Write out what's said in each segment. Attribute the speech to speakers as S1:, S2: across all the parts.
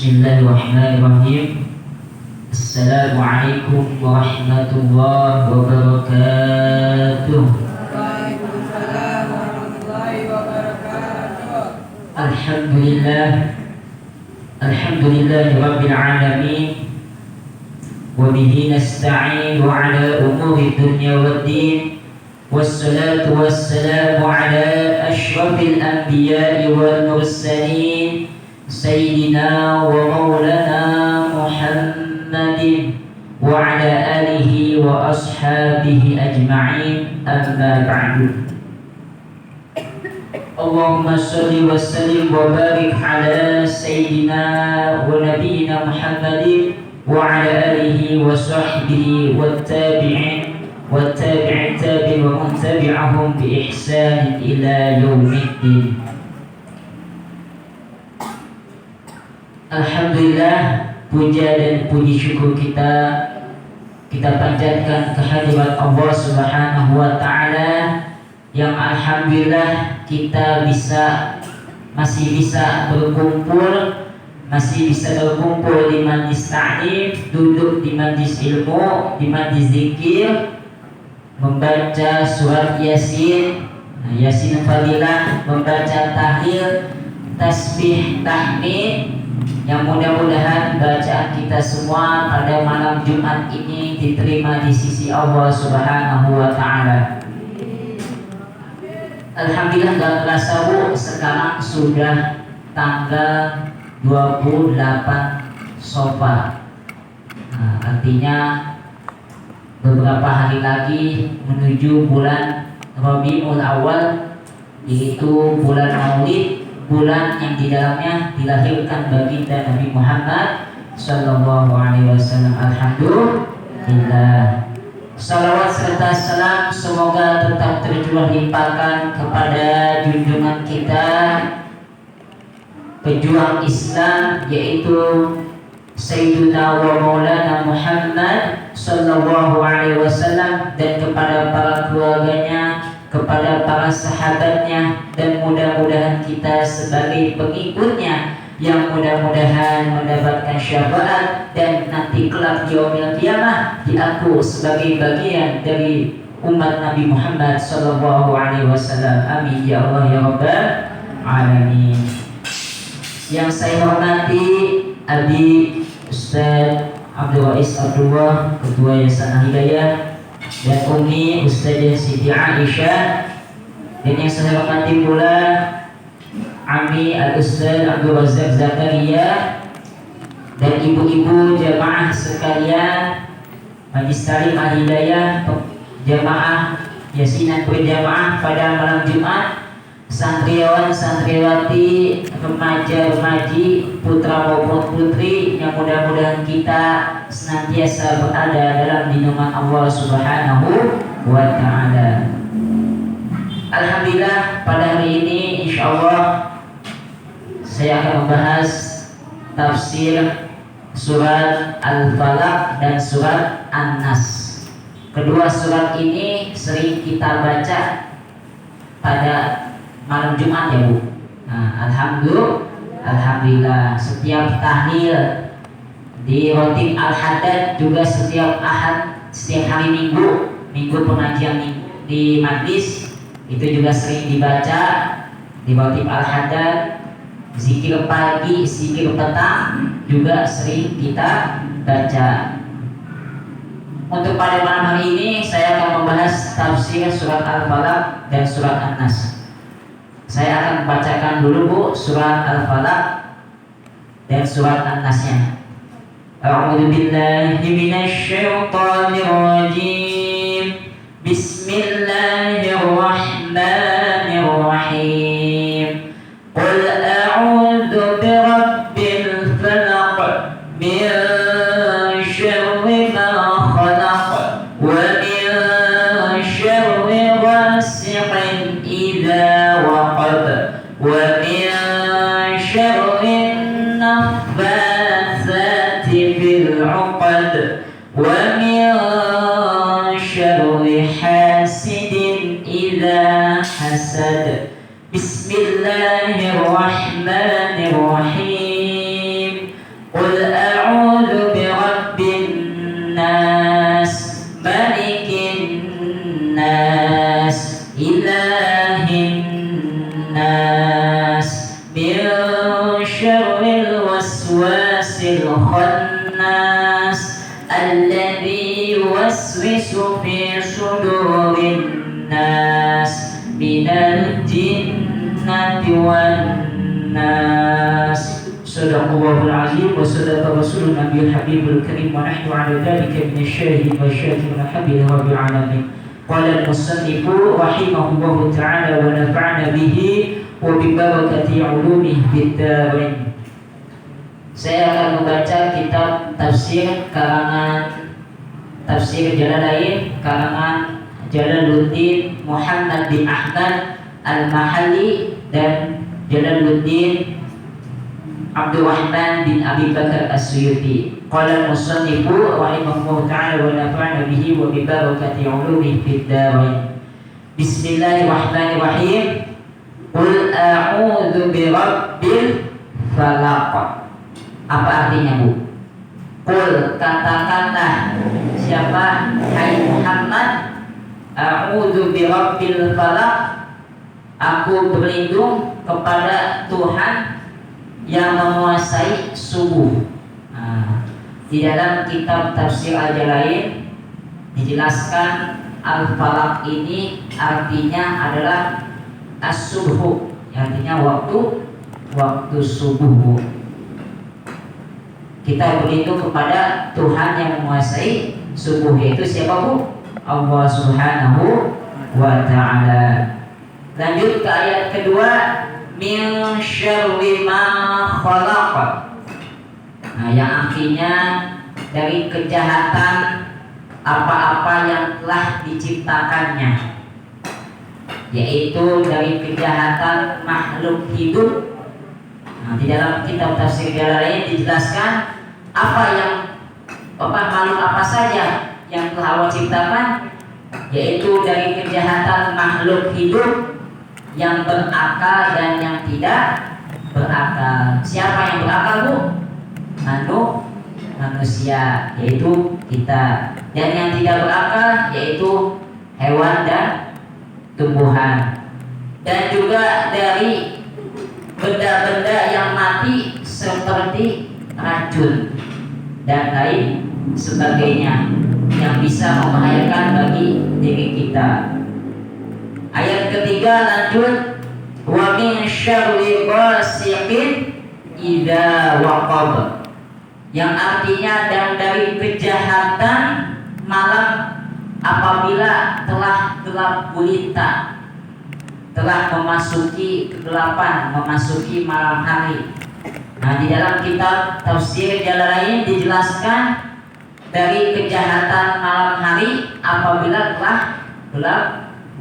S1: Bismillahirrahmanirrahim. Assalamualaikum warahmatullahi wabarakatuh.
S2: Waalaikumsalam warahmatullahi wabarakatuh.
S1: Alhamdulillahi rabbil alamin. Wa bihi nasta'inu ala umuri dunya waddin. Wassalatu wassalamu ala asyrafil anbiya'i wal mursalin, Sayyidina wa maulana Muhammadin wa ala alihi wa ashabihi ajma'in, amma ba'du. Allahumma salli wa sallim wa barik ala Sayyidina wa Nabiyyina Muhammadin wa ala alihi wa sahbihi wa tabi'in wa tabi'in tabi'in wa man tabi'ahum bi ihsan ila yaumiddin. Alhamdulillah, puja dan puji syukur kita panjatkan kehadirat Allah Subhanahu wa taala yang alhamdulillah kita masih bisa berkumpul di majlis ta'lim, duduk di majlis ilmu, di majlis zikir, membaca surat Yasin, Yasin Fadilah, membaca tahlil, tasbih, tahmid, yang mudah-mudahan bacaan kita semua pada malam Jumat ini diterima di sisi Allah Subhanahu wa taala. Alhamdulillah, gak terasa Bu, sekarang sudah tanggal 28 Safar. Artinya beberapa hari lagi menuju bulan Rabiul Awal, yaitu bulan Maulid, bulan yang di dalamnya dilahirkan baginda Nabi Muhammad sallallahu alaihi wasallam. Alhamdulillah. Salawat serta salam semoga tetap tercurah limpahkan kepada junjungan kita, pejuang Islam, yaitu Sayyidina wa Maulana Muhammad sallallahu alaihi wasallam, dan kepada para keluarganya, kepada para sahabatnya, dan mudah-mudahan kita sebagai pengikutnya yang mudah-mudahan mendapatkan syafaat dan nanti kelak di yaumil qiyamah diaku sebagai bagian dari umat Nabi Muhammad sallallahu alaihi wasallam. Amin ya Allah ya rabbal alamin. Yang saya hormati Abi Ustaz Abdul Wais Abdullah, Ketua Yayasan Hidayah, dan Umi Ustazah Siti Aisyah, dan yang saya hormati pula Ami Al-Ustaz Abdul Razak Zakaria, dan ibu-ibu jamaah sekalian, Majlis Talim Al-Hidayah, jamaah Yasinan berjamaah pada malam Jumat, santriwan, santriwati, remaja-remaji, putra maupun putri, yang mudah-mudahan kita senantiasa berada dalam lindungan Allah Subhanahu wa taala. Alhamdulillah, pada hari ini insyaallah saya akan membahas tafsir surat Al-Falaq dan surat An-Nas. Kedua surat ini sering kita baca pada malam Jumat ya Bu. Alhamdulillah, setiap tahlil di Rotib Al-Haddad, juga setiap Ahad, setiap hari Minggu pengajian di majlis itu juga sering dibaca di Rotib Al-Haddad. Zikir pagi, zikir petang juga sering kita baca. Untuk pada malam hari ini saya akan membahas tafsir surat Al-Falaq dan surat An-Nas. Saya akan membacakan dulu Bu surat Al-Falaq dan surat An-Nasnya. A'udzu billahi minasy syaithanir rajim. Bismillahirrahmanirrahim. Qul a'udzu birabbil falaq min syarri ma khalaq wa min syarri ghasiqin idza waqab wa min syarri naffatsati fil 'uqad wa min syarri hasidin idza hasad. Bismillahirrahmanirrahim. khannas alladzi yuwaswisu fi sudurin nas minal jinnati wan nas. Sadaqallahul azim wa sadaqa rasulun nabiyul habibul karim wa nahnu ala dhalika minasyahidin wa syahidin rabbil alamin. Qala al-musannifu rahimahullahu ta'ala wa nafa'na bihi wa bi barakati ulumihi bid-darain. Saya akan membaca kitab tafsir karangan Tafsir Jalalain karangan Jalaluddin Muhammad bin Ahmad Al-Mahalli dan Jalaluddin Abdurrahman bin Abi Bakar As-Suyuti. Qala al-musannifu rahimahullahu ta'ala wa nafa'na bihi wa bi barakati ulumihi fid darain. Bismillahirrahmanirrahim. Qul a'udzu bi rabbil falaq. Apa artinya, Bu? Qul, katakanlah, siapa? Hai Muhammad, a'udzu bi rabbil falaq. Aku berlindung kepada Tuhan yang menguasai subuh. Di dalam kitab tafsir Al-Jalalain dijelaskan al-falaq ini artinya adalah as-subhu, artinya waktu subuh. Kita berlindung kepada Tuhan yang menguasai subuh, yaitu siapa, Bu? Allah Subhanahu wa ta'ala. Lanjut ke ayat kedua, min syarri ma khalaq. Nah, yang artinya dari kejahatan apa-apa yang telah diciptakannya, yaitu dari kejahatan makhluk hidup. Nah, di dalam kitab tafsir Jalalain dijelaskan makhluk apa saja yang telah Allah ciptakan, yaitu dari kejahatan makhluk hidup yang berakal dan yang tidak berakal. Siapa yang berakal, Bu? Manusia, yaitu kita. Dan yang tidak berakal yaitu hewan dan tumbuhan. Dan juga dari benda-benda yang mati seperti racun dan lain sebagainya yang bisa membahayakan bagi diri kita. Ayat ketiga lanjut, wa min syarri ghasiqin idza waqab, yang artinya dan dari kejahatan malam apabila telah gelap gulita, telah memasuki kegelapan, memasuki malam hari. Nah, di dalam kitab tafsir Jalalain dijelaskan dari kejahatan malam hari apabila telah gelap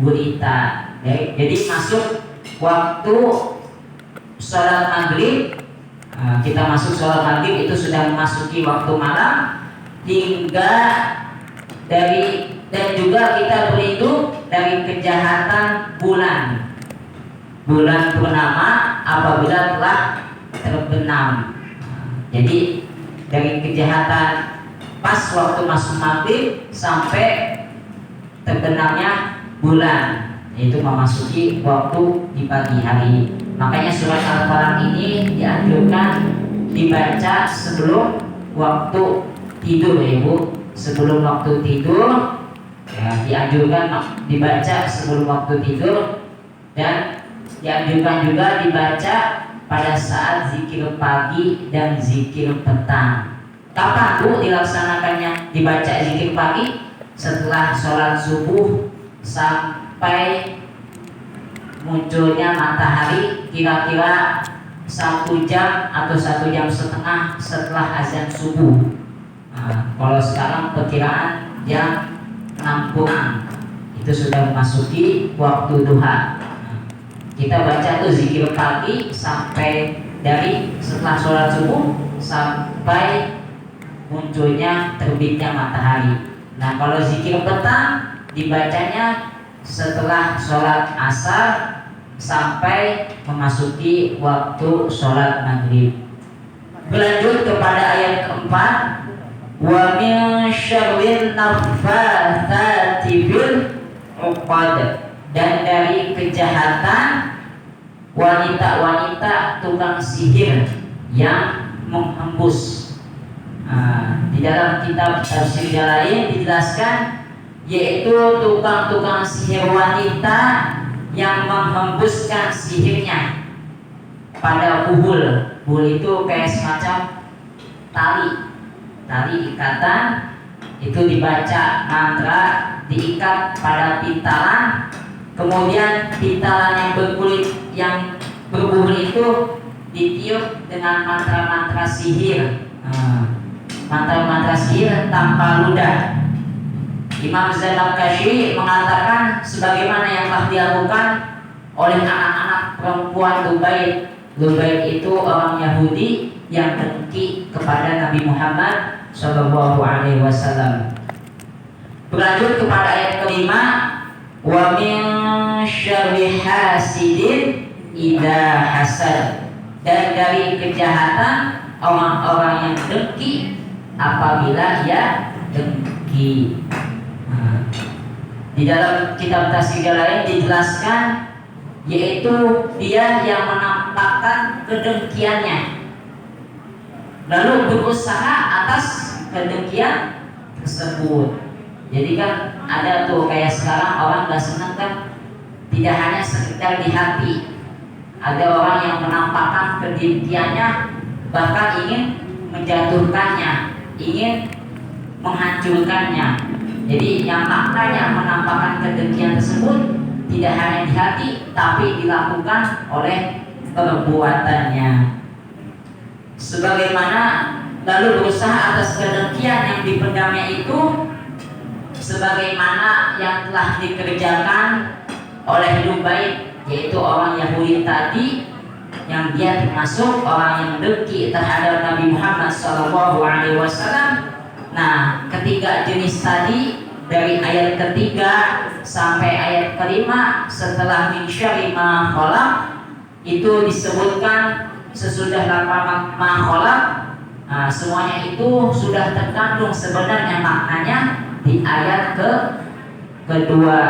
S1: gulita. Jadi masuk waktu sholat maghrib, kita masuk sholat maghrib itu sudah memasuki waktu malam, hingga dan juga kita berlindung dari kejahatan bulan purnama apabila telah terbenam. Jadi dari kejahatan pas waktu masuk maghrib sampai terbenamnya bulan, yaitu memasuki waktu di pagi hari. Makanya surat Al-Falaq ini dianjurkan dibaca sebelum waktu tidur, ya, Bu. Sebelum waktu tidur ya, dianjurkan dibaca sebelum waktu tidur, dan dianjurkan juga dibaca pada saat zikir pagi dan zikir petang. Kapan, Bu, dilaksanakannya? Dibaca zikir pagi setelah sholat subuh sampai munculnya matahari, kira-kira 1 jam atau 1 jam setengah setelah azan subuh. Nah, kalau sekarang perkiraan jam 6 itu sudah memasuki waktu duha. Kita baca tuh zikir pagi sampai dari setelah sholat subuh sampai munculnya terbitnya matahari. Nah, kalau zikir petang dibacanya setelah sholat asar sampai memasuki waktu sholat maghrib. Berlanjut kepada ayat keempat, wa min syarrin naffatsati fil 'uqad, dan dari kejahatan wanita-wanita tukang sihir yang menghembus Di dalam kitab tafsir yang lain dijelaskan, yaitu tukang-tukang sihir wanita yang menghembuskan sihirnya pada buhul. Buhul itu kayak semacam tali ikatan, itu dibaca mantra, diikat pada pintalan, kemudian pintalan yang berkulit yang berbuhul itu ditiup dengan mantra-mantra sihir. Mantra-mantra sihir tanpa ludah. Imam Zarkashi mengatakan sebagaimana yang telah dilakukan oleh anak-anak perempuan Lubaid. Lubaid itu orang Yahudi yang dengki kepada Nabi Muhammad SAW. Berlanjut kepada ayat kelima, wa min syarri hasidin idza hasad, dan dari kejahatan orang-orang yang dengki apabila ia dengki. Di dalam kitab tafsir lain dijelaskan, yaitu dia yang menampakkan kedengkiannya lalu berusaha atas kedengkian tersebut. Jadi kan ada tuh kayak sekarang orang gak senang kan, tidak hanya sekedar di hati, ada orang yang menampakkan kedengkiannya, bahkan ingin menjatuhkannya, ingin menghancurkannya. Jadi yang maknanya menampakkan kedengkian tersebut tidak hanya di hati, tapi dilakukan oleh perbuatannya. Sebagaimana lalu berusaha atas kedengkian yang dipendamnya itu, sebagaimana yang telah dikerjakan oleh Lubaid, yaitu orang Yahudi tadi, yang dia termasuk orang yang dengki terhadap Nabi Muhammad SAW. Nah, ketiga jenis tadi dari ayat ketiga sampai ayat kelima setelah min syarri ma khalaq itu disebutkan sesudah ma khalaq. Semuanya itu sudah terkandung sebenarnya maknanya di ayat kedua.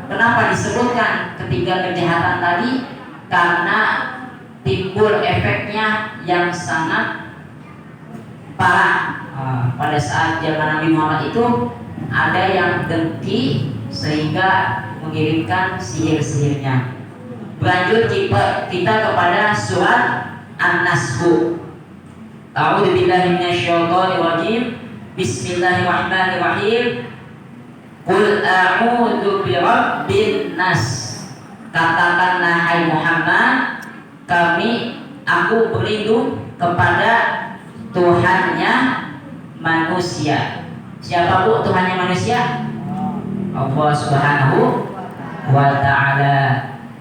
S1: Kenapa disebutkan ketiga kejahatan tadi? Karena timbul efeknya yang sangat parah. Pada saat zaman Nabi Muhammad itu ada yang dengki sehingga mengirimkan sihir-sihirnya. Berlanjut kita kepada surat An-Nasr. A'udzu billahi minasyaitonir rajim. Bismillahirrahmanirrahim. Qul a'udzu birabbin nas. Katakanlah hai Muhammad, aku berlindung kepada Tuhannya manusia. Siapa bu Tuhannya manusia? Allah Subhanahu wa ta'ala.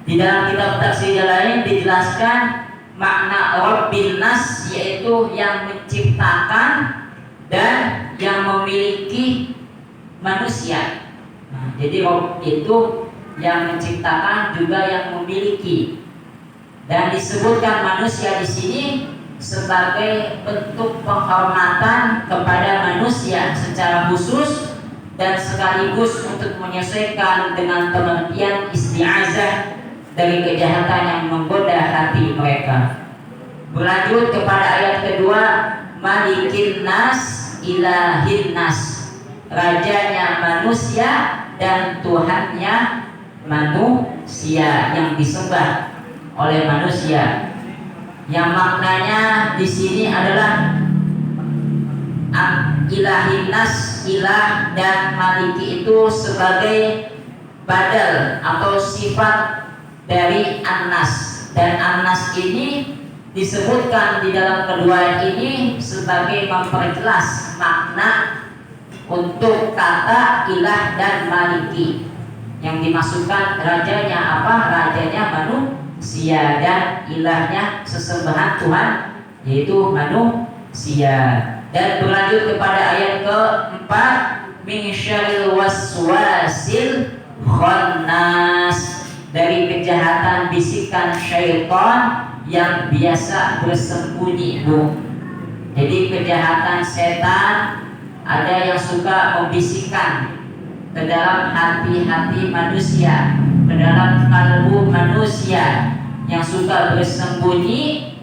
S1: Di dalam kitab tafsir lain dijelaskan makna Rabbin Nas, yaitu yang menciptakan dan yang memiliki manusia. Jadi Rabb itu yang menciptakan juga yang memiliki, dan disebutkan manusia di sini sebagai bentuk penghormatan kepada manusia secara khusus dan sekaligus untuk menyesuaikan dengan pengertian isti'azah dari kejahatan yang menggoda hati mereka. Berlanjut kepada ayat kedua, Malikin Nas Ilahin Nas, rajanya manusia dan Tuhannya manusia yang disembah oleh manusia. Yang maknanya di sini adalah Ilahin Nas, ilah dan maliki itu sebagai badal atau sifat dari An-Nas, dan An-Nas ini disebutkan di dalam kedua ayat ini sebagai memperjelas makna untuk kata ilah dan maliki. Yang dimasukkan rajanya apa? Rajanya manusia dan ilahnya sesembahan Tuhan, yaitu manusia. Dan berlanjut kepada ayat keempat, min syarril waswasil khannas, dari kejahatan bisikan syaitan yang biasa bersembunyi. Jadi kejahatan setan ada yang suka membisikkan ke dalam hati-hati manusia, ke dalam kalbu manusia, yang suka bersembunyi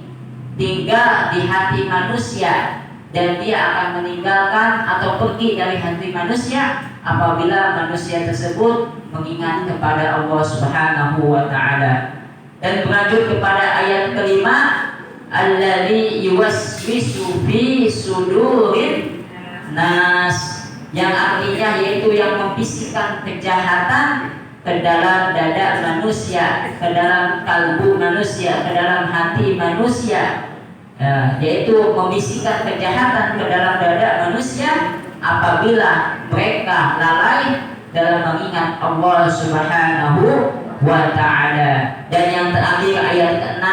S1: tinggal di hati manusia dan dia akan meninggalkan atau pergi dari hati manusia apabila manusia tersebut mengingat kepada Allah Subhanahu wa taala. Dan berlanjut kepada ayat kelima, alladzi yuwaswisu fi sudurin nas, yang artinya yaitu yang membisikkan kejahatan ke dalam dada manusia, ke dalam kalbu manusia, ke dalam hati manusia. Yaitu membisikkan kejahatan ke dalam dada manusia apabila mereka lalai dalam mengingat Allah Subhanahu wa taala. Dan yang terakhir ayat ke-6,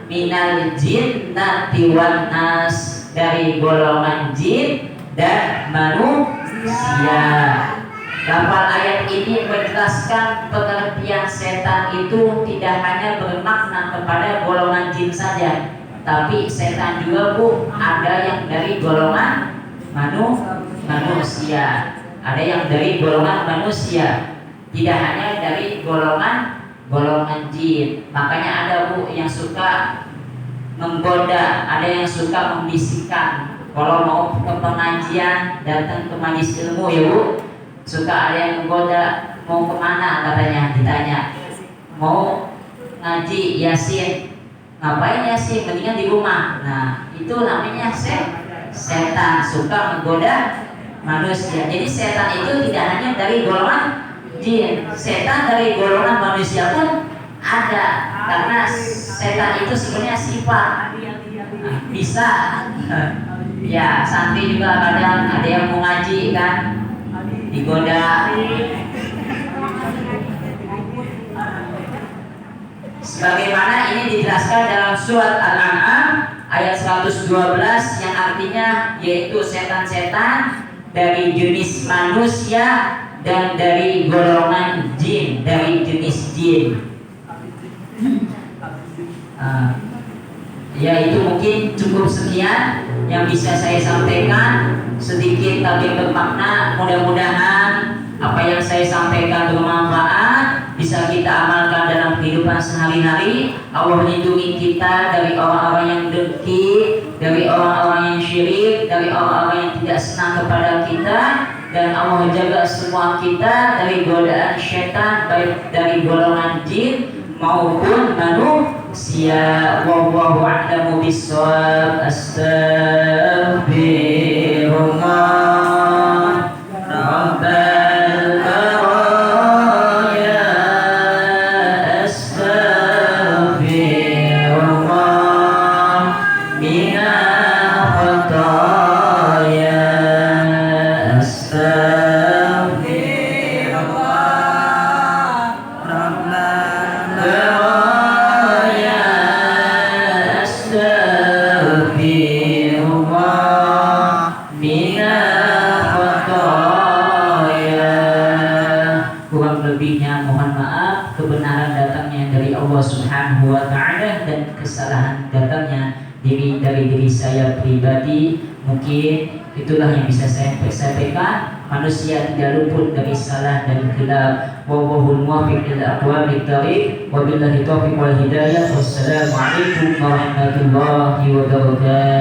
S1: minal jinnati wan nas, dari golongan jin dan manusia. Lafal ayat ini menjelaskan pengertian setan itu tidak hanya bermakna kepada golongan jin saja, tapi setan juga ada yang dari golongan manusia, ada yang dari golongan manusia, tidak hanya dari golongan jin. Makanya ada yang suka menggoda, ada yang suka membisikkan. Kalau mau ke pengajian, datang ke majelis ilmu ya suka ada yang menggoda, mau kemana katanya, ditanya mau ngaji yasin, ngapain yasin, mendingan di rumah. Nah itu namanya setan, suka menggoda manusia. Jadi setan itu tidak hanya dari golongan jin, setan dari golongan manusia pun ada, karena setan itu sebenarnya sifat. Bisa ya, santri juga kadang ada yang mau ngaji kan digoda. Sebagaimana ini dijelaskan dalam surat Al-An'am ayat 112, yang artinya yaitu setan-setan dari jenis manusia dan dari golongan jin, dari jenis jin. Ya itu mungkin cukup sekian yang bisa saya sampaikan, sedikit tapi bermakna. Mudah-mudahan apa yang saya sampaikan bermanfaat, bisa kita amalkan dalam kehidupan sehari-hari. Allah lindungi kita dari orang-orang yang dengki, dari orang-orang yang syirik, dari orang-orang yang tidak senang kepada kita, dan Allah jaga semua kita dari godaan syaitan, baik dari golongan jin maupun manusia. Wallahu a'lamu bissawab. Astaghfirullah rabbal baraya, astaghfirullah minal khataya, astaghfirullah rabbal baraya, astaghfirullah minal khataya. Kurang lebihnya mohon maaf. Kebenaran datangnya dari Allah Subhanahu wa taala dan kesalahan datangnya dari diri saya pribadi. Mungkin itulah yang bisa saya sampaikan. Manusia tidak luput dari salah dan khilaf. Wallahul muwaffiq ila aqwamit thariq. Wabillahi taufiq wal hidayah. Wassalamualaikum warahmatullahi wabarakatuh.